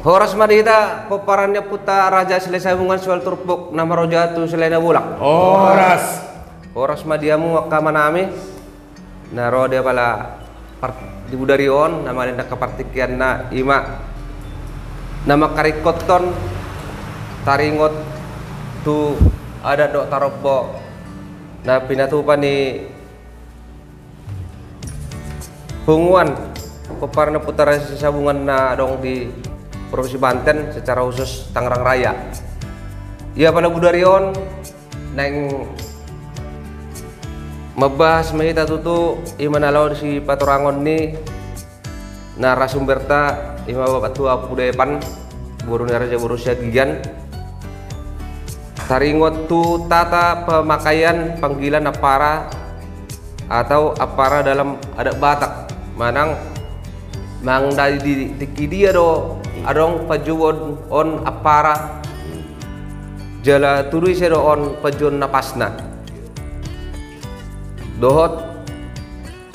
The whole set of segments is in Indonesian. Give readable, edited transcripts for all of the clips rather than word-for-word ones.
Horas madita peparannya puta raja selesai bungan soal turpuk nama rojatu selena bulak. Horas madiamu wakka manami. Naro dia pala di budarion nama lenda kepartikian na ima nama karikoton taringot tu ada dok taropo na pinatupan ni bunguan peparna putara sisabungan na dong di Provinsi Banten secara khusus Tangerang Raya. Ya pada budarion neng membahas mahita tutu imanalaw si paturangon ni narasumberta ima bapak tua pudepan buru raja Borussia Gigan taringot tu tata pemakaian panggilan apara atau apara dalam adat Batak manang mang dari di dia do adong pajuon on apara jala tului sedo on pajuon napasna dohot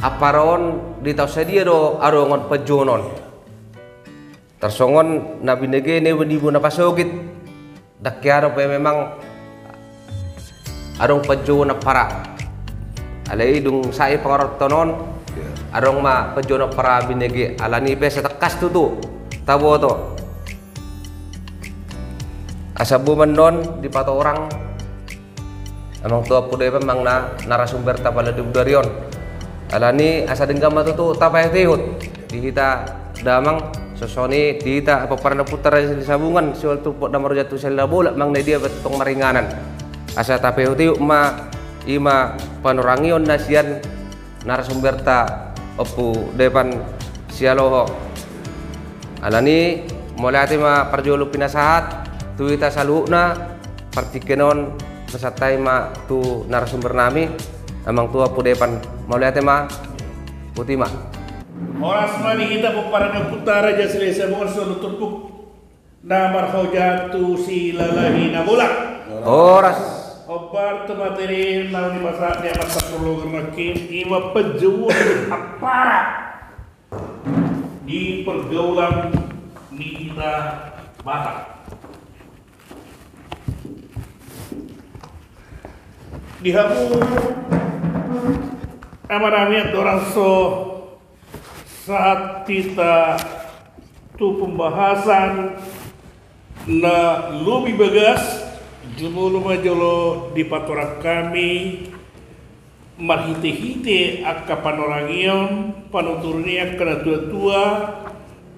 aparon di tau sedia do adongon pajuonon tersongon nabi nege ne wendibu napasogit dakyaro pe memang adong pajuon apara alai dung sai pangarotonon adong ma pajuon apara binege alani pe setekas tutu tabo to asabu menon di pato orang emang tua pude memang narasumber tapala di budarion alani asa denggam tu tapay tehut dihita damang sosoni dihita apa parana putar di sabungan soal tu pot namar jatuh sel bola mang dia betong maringanan asa tapay tiu ma ima panorangion nasian narasumber ta opu depan sialoho alani mulai ma parjolo pinasahat tuita saluna partikenon pesatai ma tu narasumber nami emang tua pudepan mulai ma putima oras mani kita peparana putara jasile sabungan solo turpuk namar hojatu si lalahi nabulak oras obar temateri nauni masa dia masa perlu makin ima pejuang apara di pergaulan kita Batak. Di hamu amanamiat orang so saat kita tu pembahasan na lebih bagas jumlah majolo di patorak kami marhite-hite akka panorangion panuturnya kana tua-tua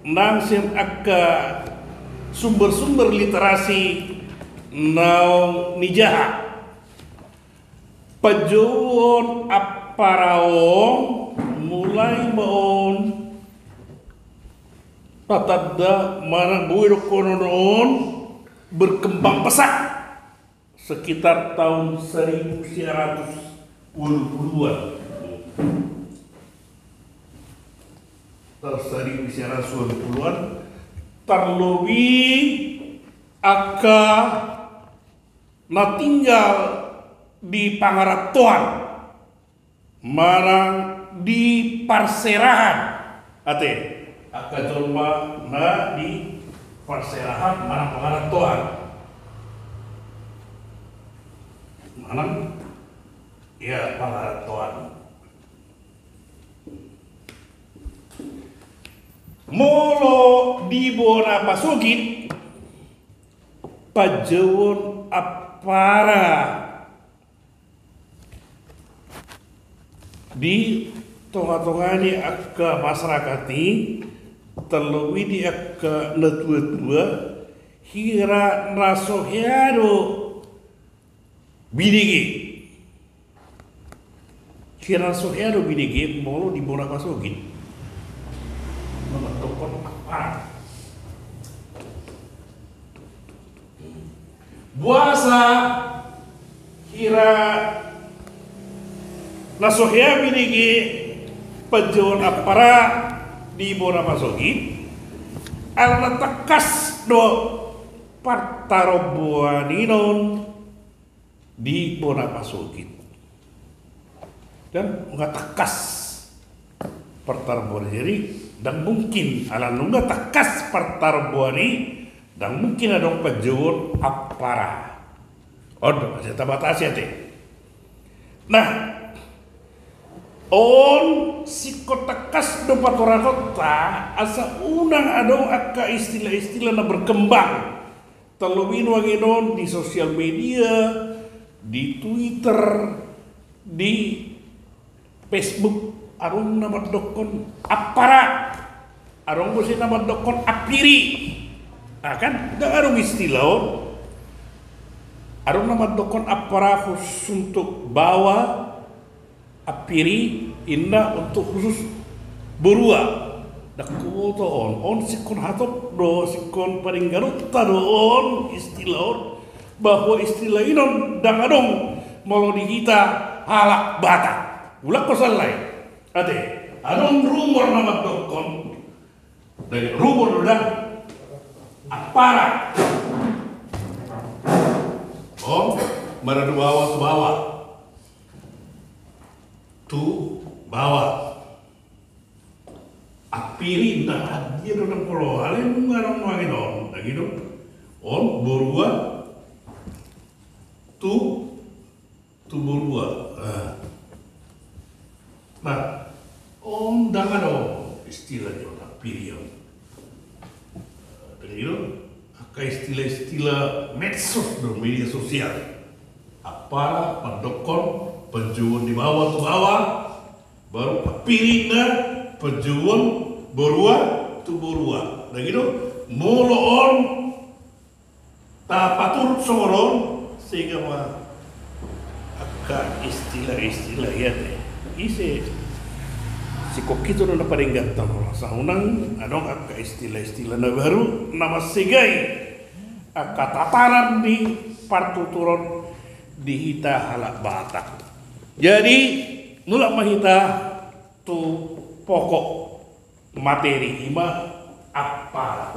nangsim akka sumber-sumber literasi naung nijaha pajuon aparaong mulai maon tatadda marang buwiro kononon berkembang pesat sekitar tahun 1920-an terlebih aka natinggal di Pangaratoan marang di Parserahan ate aka jelma na di Parserahan marang Pangaratoan marang ya Pangaratoan molo di bona pasugit pajawon apara di tonga-tongani akka masyarakati terlebih di akka netua-tua hira nasohiado bidigi hira nasohiado bidigi molo di bona pasugit menentukan apa puasa kira nasohya binigi pajon apara di bona masogi alna takas do partarobuaninon di bona masogi dan nggak takas pertarbuan jadi dan mungkin ala nungga takas partarbuani dan mungkin adong pejur apara odo saya tabatasi ate nah on si takas do patorakota asa unang adong akka istilah-istilah na berkembang terlebih wanginon di sosial media di Twitter di Facebook arong namat dokon apara arong bosi namat dokon apiri kan dan arong istilah arong namat dokon apara khusus untuk bawa apiri inna untuk khusus berua dak kuoto on sikon hatop do sikon paling garuta do on istilah bahwa istilah inon dan adong melodi kita halak batak ulak kosalai ade, adong rumor nama dokon dari rumor udah apara maradu bawa tu bawa apiri dah dia dalam pulau alem ngarong wangin lagi dong borua tu borua nah dangan istilah jona pilihan dan itu akan istilah medsos dan media sosial apa pendokon penjual di bawah baru pilihnya penjual berua tu berua dan gitu moloon tapatur soron sehingga akan istilah ya isi si kokito na paling gantang sa unang anong akka istilah na baru nama sigay akka tataran di partuturon di hita halak batak jadi nulak mahita tu pokok materi ima apa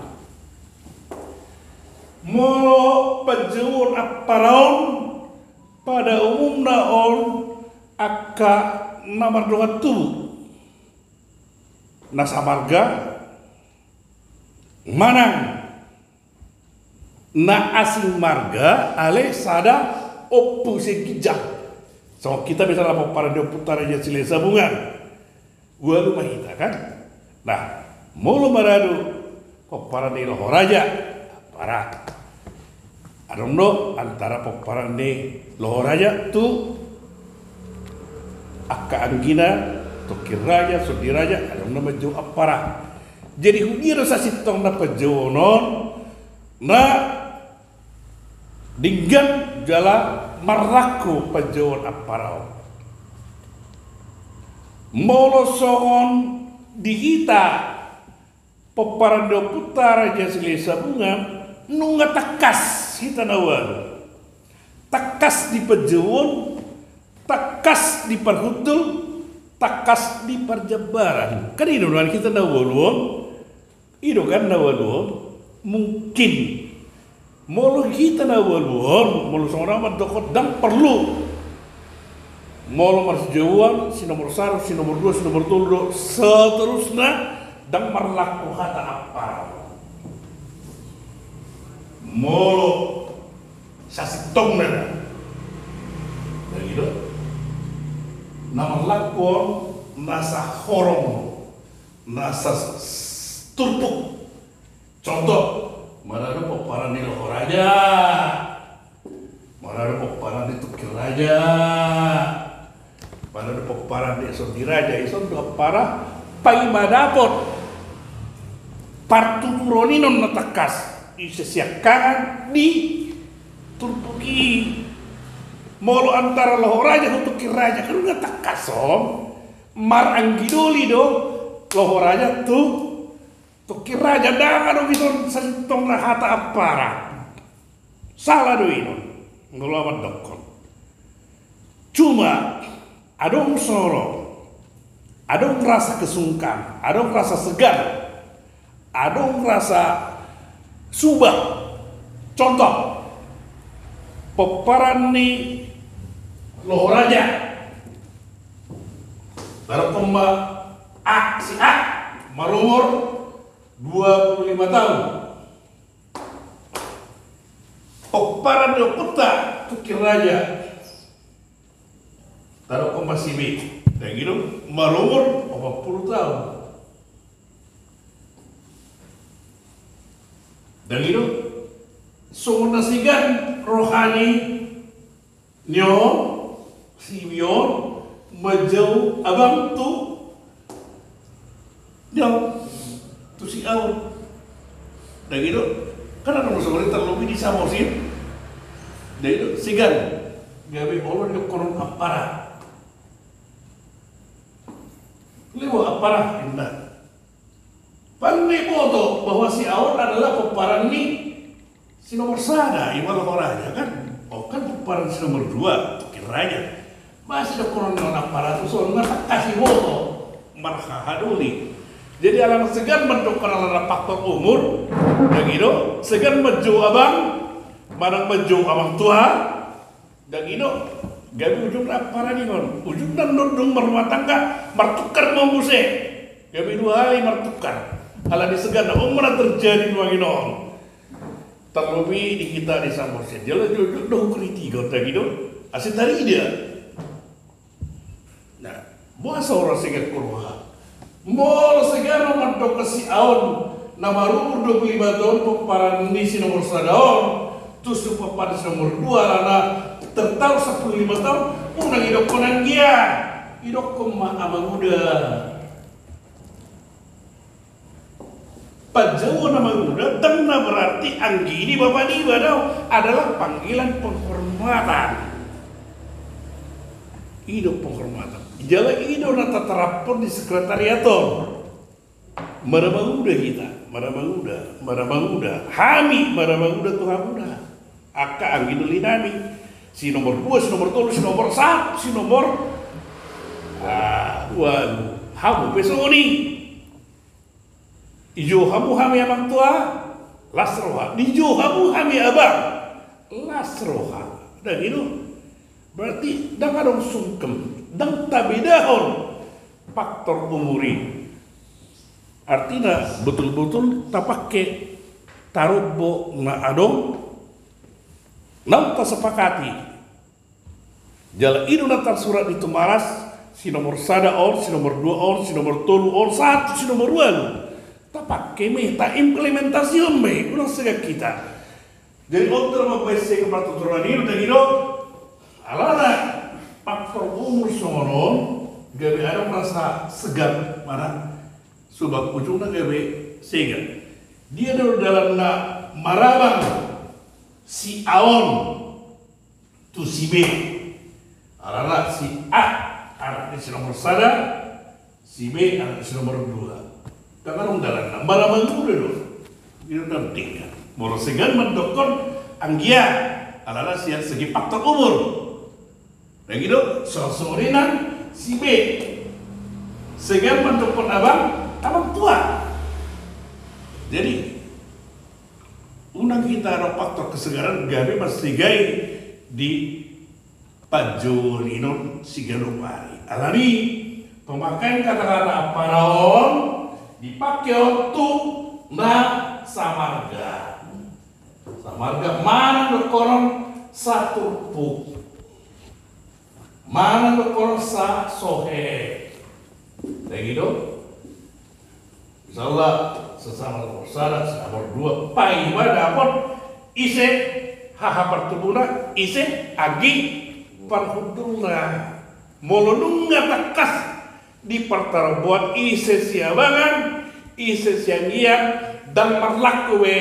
mo penjual aparaon pada umumna on akka nomor 2 nasa marga manang na asing marga ale sada opuse kijang so kita bisa lapor para deputar aja sile sabungan gua lu mahita kan nah mulu maradu popara di Lohoraja para adondo antara popara di Lohoraja tu akka anggina Tokir Raja, Sudi Raja, ada nama jo apara. Jadi hudiro sa sitong na pajonon na dinggan jala maraku pajon apara. Molosongon dihita peparando putara jasile sabungan nunga takas hita nawal. Takas di pajon, takas di parhutul, takas di perjabaran kan itu kan kita nawalun itu kan nawalun mungkin mau kita nawalun mau seorang mendokot dan perlu mau nomor sejauhan si nomor 1 si nomor 2 si nomor 3 seterusnya dan merlaku kata apa mau sasitong nana begitu nama lakon nasa horong nasa turpuk contoh mana ada peparan di Lohoraja mana ada peparan di Tukir Raja mana ada peparan di Sudi Raja itu dua para paimadapot parturoninon natakas isesiakan di turpuki molo antara Lohoraja untuk Kiraja kan udah tak kasom mar anggidoli do Lohoraja tuh Kiraja dangan bisa sentong na hata apara salah do ino ngelawan dokon cuma adong sorong adong rasa kesungkan adong rasa segan adong rasa subah contoh peparan nih Lohoraja baru kembali si A Marumur 25 tahun. Para do kota Tukir Raja. Taruh Kompas B. Dan gitu marumur 40 tahun. Dan gitu sumur nasigan rohani nyo Simeon majau abang tu nyo tu si awal. Dan gitu kan ada musuh terlebih di Samosir. Dan itu sigan gawe Allah di koron aparat. Lewat aparat indah. Pandai foto bahwa si awal adalah peparan ini si nomor sada iwal orangnya kan. Oh kan peparan si nomor 2 Tukir Raja. Masih ada koron aparat itu soalnya kasih foto marhahaduli. Jadi alam segan mendukung ala faktor umur. Dan gitu segan maju abang marang maju abang tua. Dan gitu gabi ujung aparat ini kon. Ujung dan nundung berumah tangga martukar mau musik. Gabi 2 hari martukar. Ala disegan umrah terjadi wanginon. Terlebih di kita di Samosir. Jalan jujur dah kritik kau tak gitu. Asyik dari dia. Nah, buat seorang segan keluar. Mol segan nomor dok si aon. Nama rumur 25 tahun peparan ini si nomor sadaon. Tusuk peparan si nomor 2 lana tertahu 15 tahun. Unang hidup konang dia. Hidup kemah amang muda. Pajawa nama muda, tengah berarti anggi ini bapak di badau adalah panggilan penghormatan. Hidup penghormatan. Jalan hidup nata terapun di sekretariator. Marama muda kita, marama muda. Hami marama muda Tuhan muda. Aka anggi duli nami. Si nomor 2, si nomor 3, si nomor 1, si nomor waduh, hamu pesoni. Ijo hamu hami abang tua lasroha. Ijo hamu hami abang lasroha. Dan itu berarti dah kadang sungkem dan tabidahon faktor umuri. Artinya betul-betul tak pakai tarubo na adong nam tak sepakati. Jala itu natar surat itu maras si nomor sada on, si nomor 2 on, si nomor 3 on, 1, si nomor 2 tak pakai me, tak implementasi me, ulang segak kita. Jadi untuk memperbaiki keperaturan ini dan itu, alana faktor umur sonon, gawe ada merasa segan mana, sebab ujungnya gawe segan. Dia dalam marabang si aon, tu si B, alana si A, anak si nomor sada, si B anak si nomor 2. Karena dalam malam itu dulu, itu penting. Mula segan mendokon anggia, adalah segi faktor umur. Dan gitu, sosorinan si B, segan mendokon abang tua. Jadi, unang kita ada faktor kesegaran gawe masigai di Pajolinon Sigalupari. Alani pemakaian kata-kata paraon dipakai untuk samarga. Samarga mana berkoron satu puk, mana berkoron sa sohe. Kayak gitu. Insyaallah sesama bersara nomor 2 pai wadapot ise haha pertubuna ise agi parhuduna molonunga takas di pertara buat ise siabangan ise siangian dan marlakuwe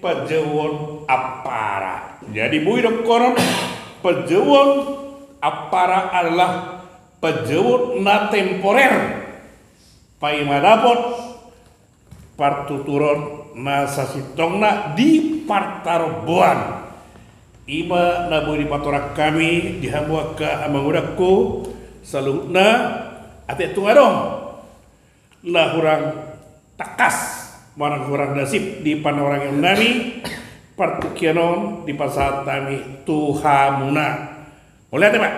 pejewon apara. Jadi buidok koron pejewon apara adalah pejewon na temporer pai madapot partuturon na sasitongna di partaroboan ima nabu di patorak kami di hamwa ka amangudakku salutna ate tungadong lah hurang takas marang hurang nasib di panorang yang nami partukianon di pasal tami tuhamuna boleh ate pak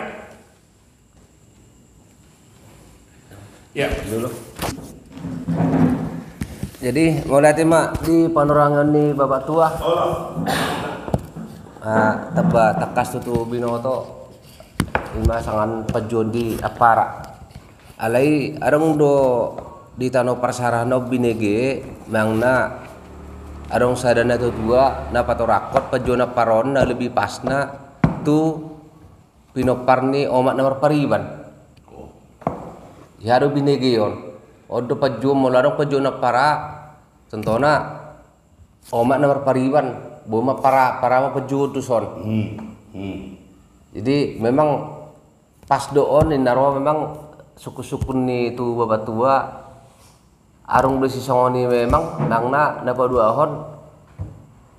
ya dulu Jadi mulai mak di panorangan ni bapak tua. Teba takas tu binoto ima sangan pajon di apara. Alai arong do di tano parsarana binege mangna arong sadana tu dua na patorakot pajon paron na lebih pasna tu pinoparni omak nomor pariban. Ya do binege yon. Odo pajon molarong pajon para contohnya omak nomor pariban boma para pajon tu son. Jadi memang pas doon ni narwa memang suku-suku ni tu babat tua arung besi songoni memang nangna napa dua hon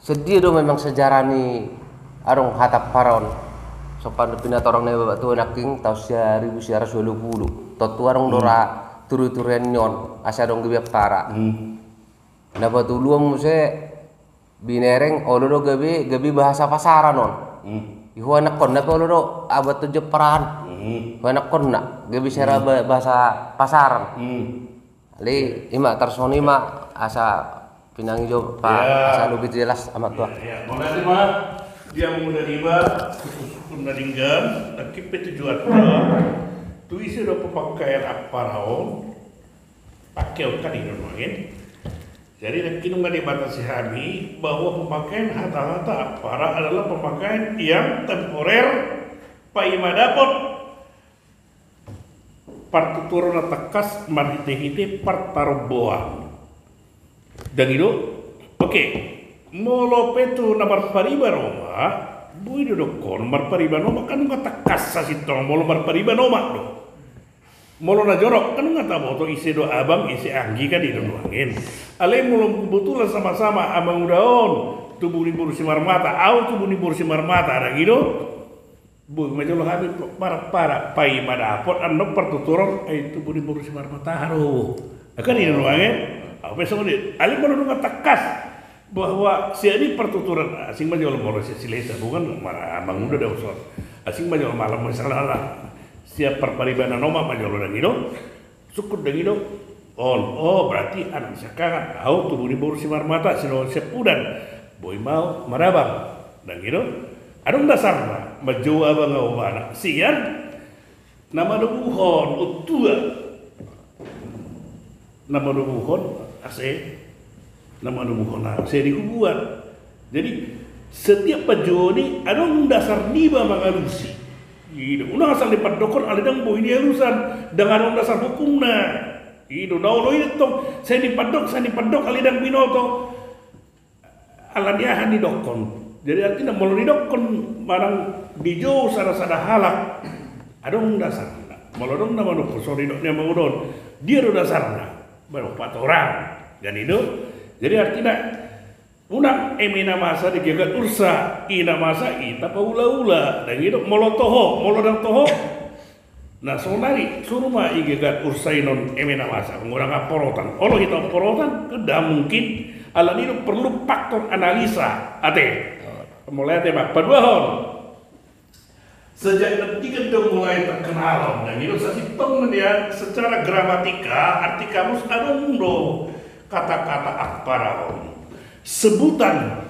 sedih do memang sejarah ni arung hatap paron sopan pinat orang ni babat tua naking tahun 1920 totu arung dora turu-turen nyon asa dong gebiak para napa tu luam se binereng olodo gabi bahasa pasaran non ihu anak kon napa olodo abad tu jeperan anak kon nak gabi sera bahasa pasaran ali ima tarsoni ma asa pinang jo pa asa lebih jelas amat tua makasih ma dia menerima khusus naringgan tapi tujuan tu isi do pemakaian aparaon pakai kan ini jadi kita nggak dibatasi kami bahwa pemakaian hata-hata apara adalah pemakaian yang temporer paima dapat partituran takas marhite partaroboa dan itu oke molo petu nomor pariba roma bui do kon nomor pariba roma kan nggak takas sasitong molo nomor pariba roma do molo na jorok kan nggak tahu to isi do abang isi anggi kan itu doangin ale molo kebetulan sama-sama abang udaon tubuh ni bursi marmata au tubuh ni bursi marmata ada gitu bu majolo habis para pai madapot ando pertuturan tubuh ni bursi marmata haro kan itu doangin apa semua ale molo nggak takas bahwa si ini pertuturan asing majolo molo si silesa bukan abang udah dah usor asing majolo malam masalah siap perparibana noma majolo dan itu sukut dan itu oh berarti anak sekarang tahu tubuh di bursi marmata sino sepudan boy mau marabang dan itu adong dasarna maju abang awana sian nama dubuhon utua nama dubuhon ase nama dubuhon ase dikubuat jadi setiap pajoni adong dasar niba mangalusi itu unang asal dipadokon aledang boy ini halusan dengan dasar hukumna itu daulo itu saya dipadok aledang binoto ala dia hani dokon jadi artinya mau didokon barang dijo sada halak adong dasar mau dong nama dokon sorry doknya mau don dia do dasarna baru 4 orang dan itu jadi artinya unang emina masa digagat ursa ina masa ita paula-ula dan itu molo dan toho nah sonari suruh ma igagat ursa inon emina masa ngurang aporotan olo kita porotan kedah mungkin ala itu perlu faktor analisa ate mulai tema paduahon sejak ketika dia mulai terkenal dan itu sasitong dia secara gramatika arti kamus adundo kata-kata akparahon sebutan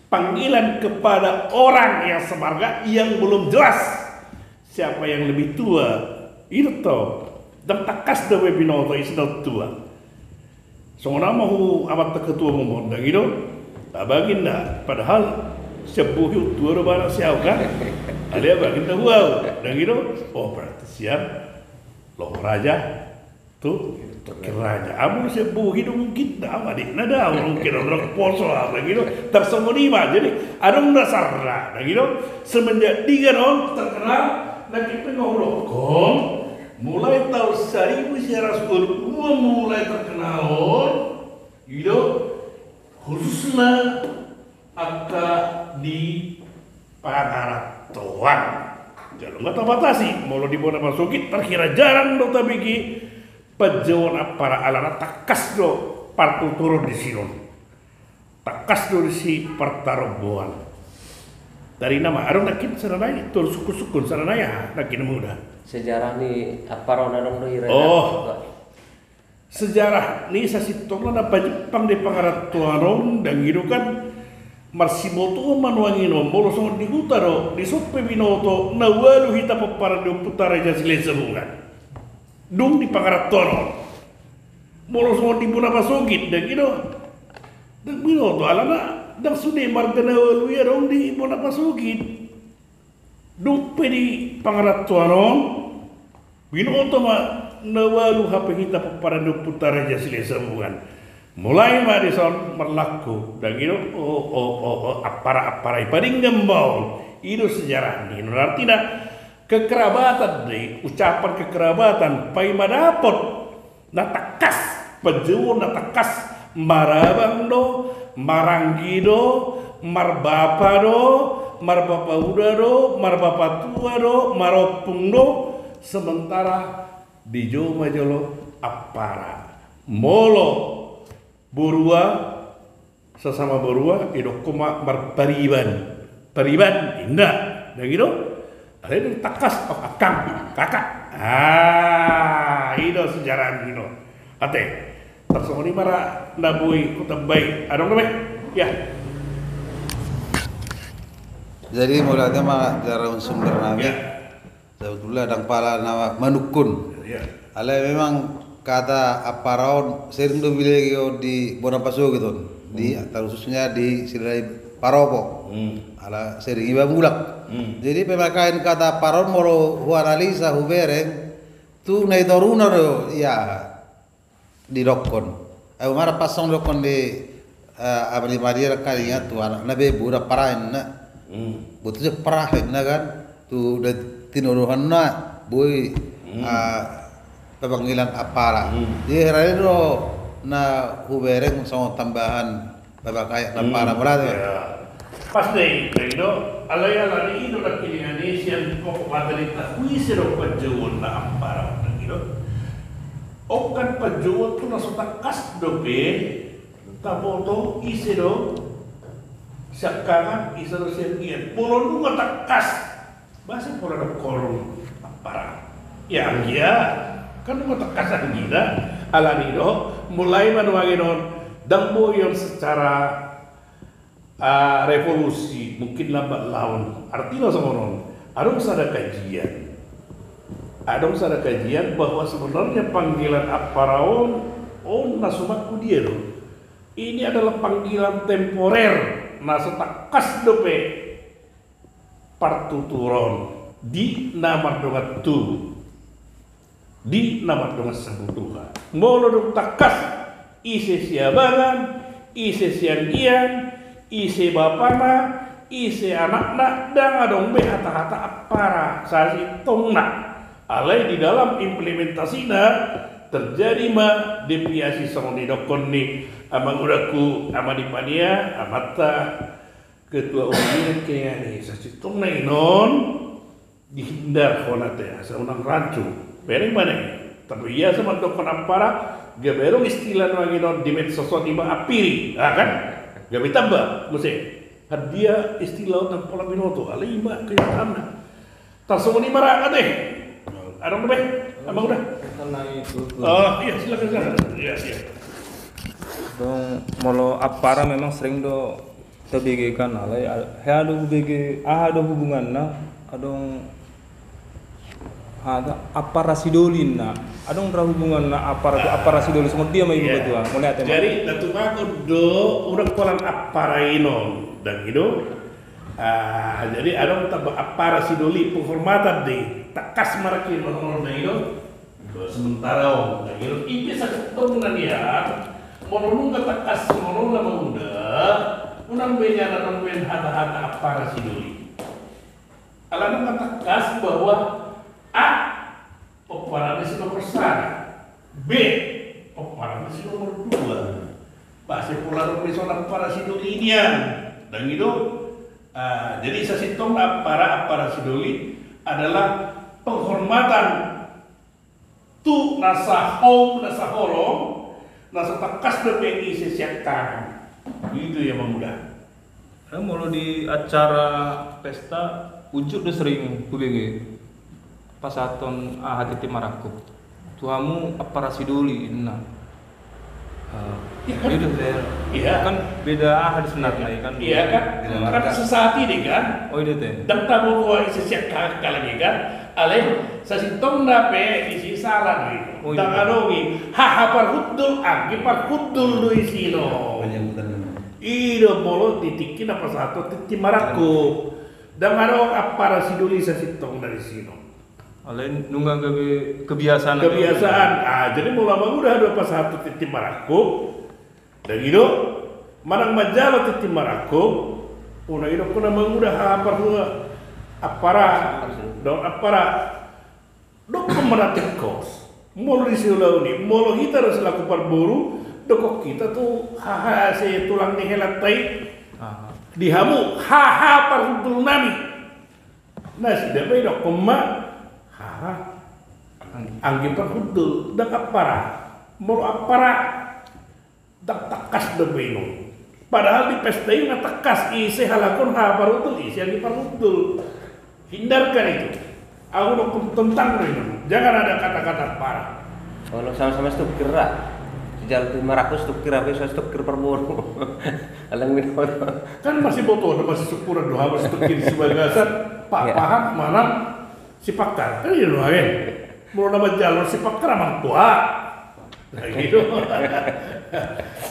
panggilan kepada orang yang semarga yang belum jelas siapa yang lebih tua itu toh dan takas dawe binoto isno tua so nama hu amat ketua umum dan itu tak baginda padahal sebuah tua rubana siapa kan ada baginda huau dan itu oh berarti siap loh raja tuh raja amun sebuah hidung kita adik nada mungkin orang poso apa gitu tersembunyi jadi ada dasarnya nah gitu semenjak 3 tahun terkenal nah kita ngobrol mulai tahun 1910 mulai terkenal gitu khususnya akan di Panaratoan jadi nggak terbatasi mau di mana masukin terkira jarang dong tapi pajawan para alana takas do partuturun di sini takas do si partaroboan dari nama arong nakin saranaya tur suku-suku saranaya nakin muda sejarah ni apa ron adong do ira sejarah ni sa sitong na Jepang di pangaratuanon dan gitu kan marsimoto manuangino molo so di hutaro di soppe binoto na walu hita papara do putara jasile sebungan dung di pangaratuanon molo so di buna pasogit dan gitu dan binoto alana dan sudah margana walu ya dong di buna pasogit dung di pangaratuanon binoto ma nawalu hapa kita paparando putara jasile sambungan mulai madison merlaku dan itu apara paling gembau itu sejarah ini artinya kekerabatan deh ucapan kekerabatan pai madapot natakas pejuun natakas marabang do maranggi do marbapa do marbapa uda do marbapa tua do maropung do sementara di Joma Jolo apara molo burua sesama burua itu koma pariban indah dan gitu ada itu takas akang kakak itu sejarah gitu ate tersebut ini para nabui kota baik ada nggak ya jadi mulanya mah cara sumber nami ya. sebetulnya ada pala nama manukun Ya. ala memang kata aparaon sering do bilego di Bonapaso gitu di khususnya di Silai Paropo ala sering iba mulak jadi pemakain kata paraon moro huanalisa hubereng tu nai toruna do ya di dokon ay mara pasang dokon di abadi maria kalinya tu anak nabe bura parain na butuh parahin na kan tu udah tinuruhan na boy pemanggilan apara. Jadi hari itu na hubereng sama tambahan babakaya na para berarti. Pasti itu alay itu nak Indonesia kok materita kuisero pajuon na ampara gitu. Okan pajuon tu nasuta kas dobe taboto isero sakaran isero sergian. Polo nu takas bahasa pola na korong ampara. Ya dia kan mau tekasan gila ala nido mulai manuanginon dambo yang secara revolusi mungkin lambat laun artinya semonon adong sada kajian bahwa sebenarnya panggilan aparaon nasumakku dia loh ini adalah panggilan temporer nasutakas dope partuturon di nama dongat tu di nama dengan sebutuhan molo duk takas ise siabangan ise siangian ise bapana ise anakna dan adong be hata-hata apara sasi tongna alai di dalam implementasinya terjadi ma deviasi sama di dokon ni amang udaku ama di pania amata ketua umum kaya ni sasi tongna inon dihindar konate asa unang rancu Bereng mana? Tapi iya sama dokon ampara, gaberong istilah nanginon di medsos di apiri, kan? Gabe tambah, mesti. Hadiah istilah ng pola binoto, alima kaya tanah. Tasong ni mara deh. Arong be? Abang udah. Oh iya silakan. Iya. Dong molo apara memang sering do tebigekan alay. Ado bege ado hubungan na adong ada apara sidolin na adong ra hubungan na apara sidolin semua dia mai betul mulai ate jadi datu aku do urang kolan apara inon dan itu jadi adong tabak apara sidoli penghormatan deh takas maraki menurut itu sementara dan itu ini sakitong na dia mononung takas mononung na mauda unang benya na ben hata-hata apara sidoli alam takas bahwa A. Operasi nomor 1. B. Operasi nomor 2. Bahasa pola profesional para sidolinian dan itu jadi sasitong para sidoli adalah penghormatan tu nasa holong nasa takas BPI sesiakan itu yang mudah. Mau di acara pesta ujuk udah sering kubege pasaton hati maraku tuamu apara sidoli inna Iya kan? Iya. Kan beda ahad sebenarnya kan. Iya kan? Kan sesaat ini kan. Oh itu teh. Dan tamu kuah isi siap kakak lagi kan. Ale sasitong nape isi salah nih. Oh, iya. Tak adogi. Haha parhudul agi parhudul do isino. Ido bolo titikin apa satu titi maraku. Dan ada apa siduli sasitong dari sino. Ale nunggang kebiasaan. Jadi mulai udah ada pas satu titi maraku. Dan itu manang majalo titi maraku. Una itu kuna mengudah apa apara don apara dok pemeratik kos molo di siulau ni molo kita harus laku parburu dok kita tuh haha saya tulang di helatai dihamu haha parhudul nami nah sudah beda koma haha anggi parhudul dak apara molo apara dak takas de beno padahal di pesta ini tekas isi halakon ha parhudul isi anggi parhudul. Hindarkan itu. Aku udah tentang itu. Jangan ada kata-kata parah. Kalau sama-sama stuk kira, sejauh 500 stuk kira, bisa stuk kira per bono. Alang minum. Kan masih botoh, masih syukuran doa, masih stuk kiri sebagai dasar. Pak paham mana si pakar. Kan ini doain. Mau nama jalur si pakar emang tua. Nah gitu.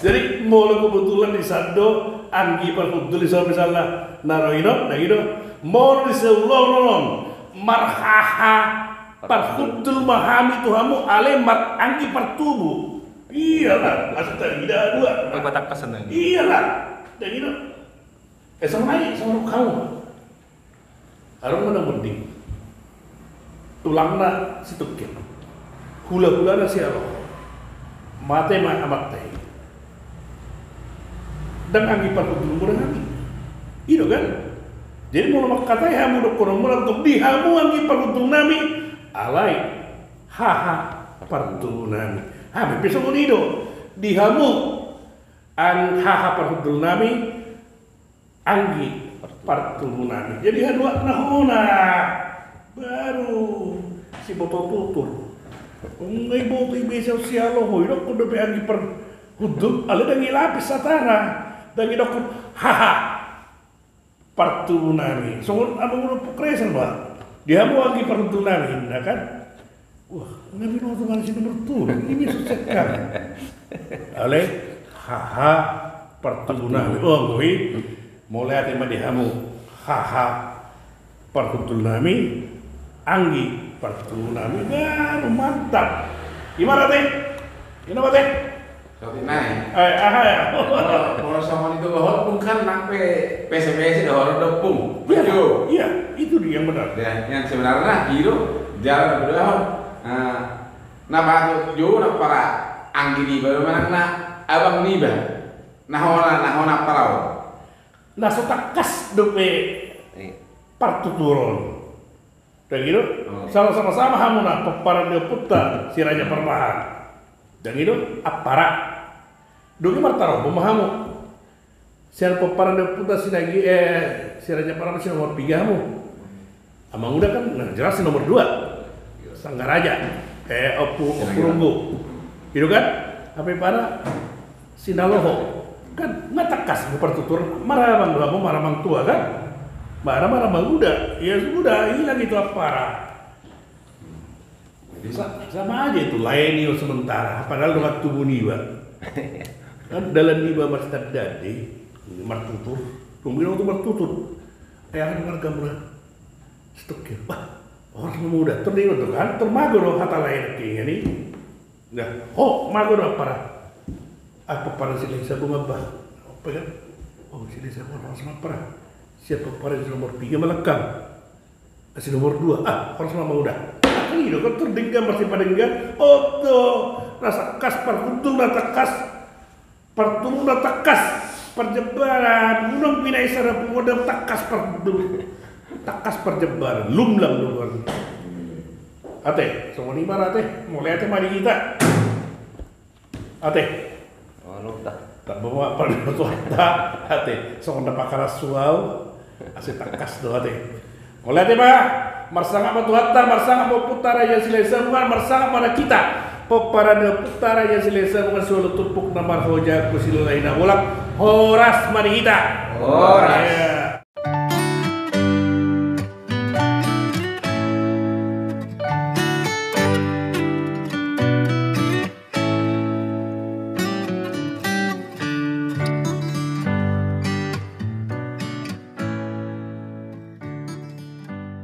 Jadi mau kebetulan di Sando, Anggi Parhudul misalnya Naroino, nah gitu. Mau diseulon marhaha parhudul mahami tuhamu alemat anggi partubu. Iyalah, asal tidak dua. Batak kesan. Iyalah, dan itu. Sama kamu. Harus mana penting. Tulangna situknya. Hula-hulana si Allah. Mate amat teh. Dan anggi parhudul murah anggi. Itu kan? Jadi mau kata hamu dok kurang murah untuk dihamu anggi parhudul nami alai haha parhudul nami. Hamu besok unido dihamu ang haha parhudul nami anggi parhudul nami. Jadi hadua nahona baru si botol tutur. Ngai botol bisa sialo hoi dok kudu be anggi parhudul ale dangi lapis satara dangi dok haha parhudul nami. So anu udah pokresan Pak. Dia mau lagi parhudul nami, nah kan? Wah, nabi no tuh sih nomor tuh. Ini susah kan. Ale haha parhudul nami. Oh, gue mulai tema dihamu haha parhudul nami anggi parhudul nami. Baru mantap. Gimana teh? Gimana teh? Seperti naik. Ya. Kalau sama itu bahwa pun kan sampai PSBS itu harus dopung. Iya, itu dia yang benar. Dan yang sebenarnya itu jalan berdua. Nah, batu jauh nak para anggi di baru mana nak abang ni bah. Nahona parau. Nah, setakas dope partuturon. Dan gitu, sama-sama hamu nak peparan dia putar si Raja Permahan. Dan itu apara dogi martaro pemahamu siapa peparan dia putar si lagi si Raja Permahan si nomor 3 mu amang udah kan nah jelas si nomor 2 Sanggaraja Opurunggu gitu kan apa para Sinaloho kan ngatakas pertutur marah bang dua marah bang tua kan marah bang udah ya sudah hilang itu apara. Sama aja itu lainnya sementara padahal dengan tubuh niba kan dalam niba masih terdade martutur tungguin waktu martutur ayah warga murah stok ya wah orang muda terdiri tuh kan termagur kata lain kayak ini nah magur apa apa para sini saya bunga bah apa kan sini saya bunga sama para siapa para nomor 3 melekam si nomor 2 orang sama muda. Ini kan terdenggang masih pada enggak. Rasa kas parhudul rasa kas parhudul rasa kas perjebaran. Unang pinay sarap modal takas parhudul takas perjebaran. Lumlam luar. Ate, semua ni mana ate? Mulai ate mari kita. Ate. Tak bawa pada tu ate. Semua dapat karasuau. Asyik takas do ate. Mulai ate pak. Marsanga matuhatta, marsanga mau putara ya silai semua, marsanga pada kita. Peparada putara yang selesa bukan suatu tupuk namar hoja kusilulaina ulak horas marihita. Horas. Ya.